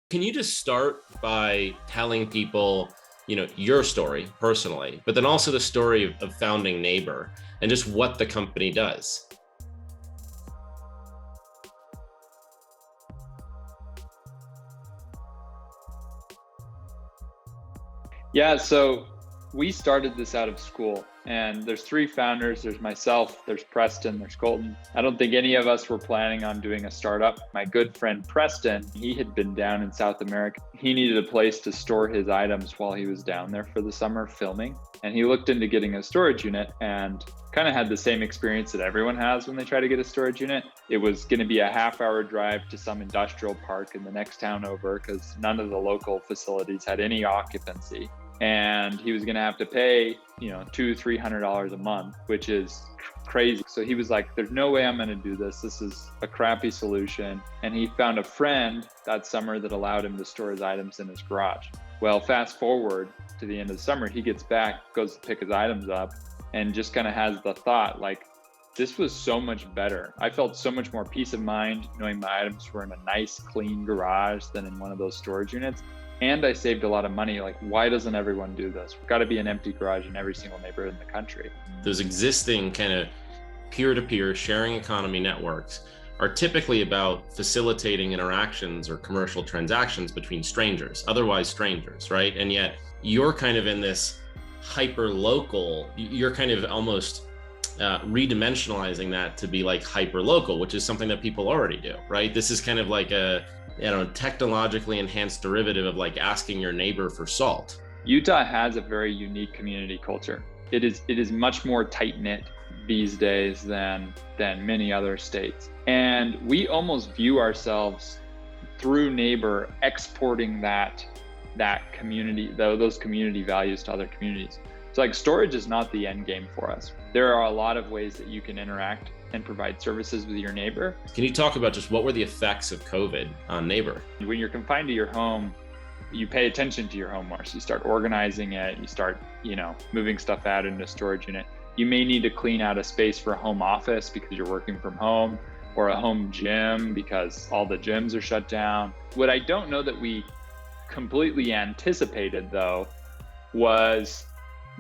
Can you just start by telling people, your story personally, but then also the story of founding Neighbor and just what the company does? Yeah, so we started this out of school, and there's three founders. There's myself, there's Preston, there's Colton. I don't think any of us were planning on doing a startup. My good friend Preston, he had been down in South America. He needed a place to store his items while he was down there for the summer filming. And he looked into getting a storage unit and kind of had the same experience that everyone has when they try to get a storage unit. It was going to be a half-hour drive to some industrial park in the next town over because none of the local facilities had any occupancy. And he was going to have to pay, $200-300 a month, which is crazy. So he was like, there's no way I'm going to do this. This is a crappy solution. And he found a friend that summer that allowed him to store his items in his garage. Well, fast forward to the end of the summer, he gets back, goes to pick his items up, and just kind of has the thought, like, this was so much better. I felt so much more peace of mind knowing my items were in a nice, clean garage than in one of those storage units. And I saved a lot of money. Like, why doesn't everyone do this? We've got to be an empty garage in every single neighborhood in the country. Those existing kind of peer-to-peer sharing economy networks are typically about facilitating interactions or commercial transactions between strangers, otherwise strangers, right? And yet you're kind of in this hyper-local, you're kind of almost redimensionalizing that to be like hyper-local, which is something that people already do, right? This is kind of like a technologically enhanced derivative of like asking your neighbor for salt. Utah has a very unique community culture. It is much more tight-knit these days than many other states. And we almost view ourselves through Neighbor exporting that community, those community values to other communities. So like, storage is not the end game for us. There are a lot of ways that you can interact and provide services with your neighbor. Can you talk about just what were the effects of COVID on Neighbor? When you're confined to your home, you pay attention to your home more. So you start organizing it, you start, moving stuff out into a storage unit. You may need to clean out a space for a home office because you're working from home, or a home gym because all the gyms are shut down. What I don't know that we completely anticipated, though, was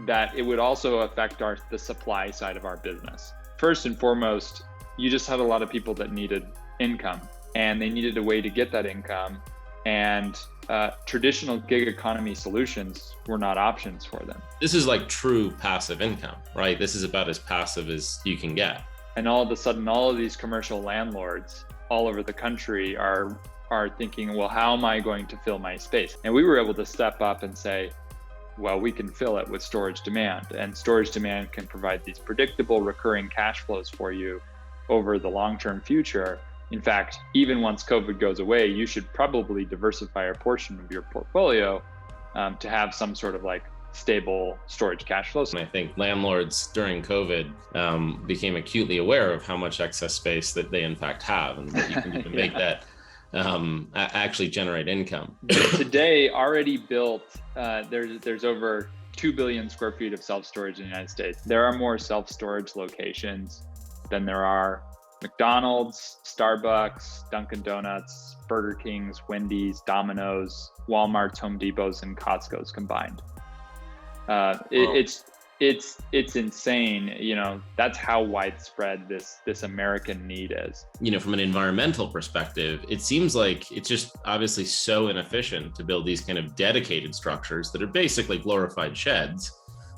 that it would also affect the supply side of our business. First and foremost, you just had a lot of people that needed income, and they needed a way to get that income, and traditional gig economy solutions were not options for them. This is like true passive income, right? This is about as passive as you can get. And all of a sudden, all of these commercial landlords all over the country are thinking, well, how am I going to fill my space? And we were able to step up and say, well, we can fill it with storage demand, and storage demand can provide these predictable recurring cash flows for you over the long-term future. In fact, even once COVID goes away, you should probably diversify a portion of your portfolio to have some sort of like stable storage cash flows. And I think landlords during COVID became acutely aware of how much excess space that they in fact have, and that you can even make that actually generate income. Today, already built, there's over 2 billion square feet of self-storage in the United States. There are more self-storage locations than there are McDonald's, Starbucks, Dunkin' Donuts, Burger Kings, Wendy's, Domino's, Walmart's, Home Depot's, and Costco's combined. It's insane. That's how widespread this American need is. From an environmental perspective, it seems like it's just obviously so inefficient to build these kind of dedicated structures that are basically glorified sheds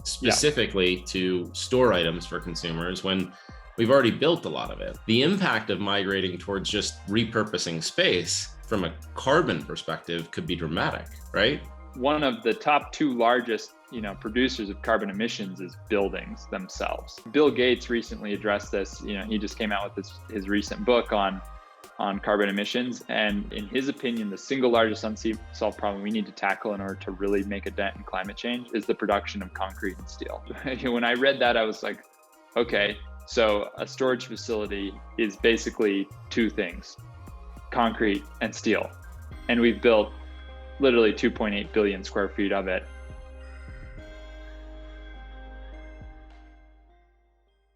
specifically to store items for consumers when we've already built a lot of it. The impact of migrating towards just repurposing space from a carbon perspective could be dramatic, right? One of the top two largest producers of carbon emissions is buildings themselves. Bill Gates recently addressed this. He just came out with his recent book on carbon emissions. And in his opinion, the single largest unsolved problem we need to tackle in order to really make a dent in climate change is the production of concrete and steel. When I read that, I was like, okay, so a storage facility is basically two things, concrete and steel. And we've built literally 2.8 billion square feet of it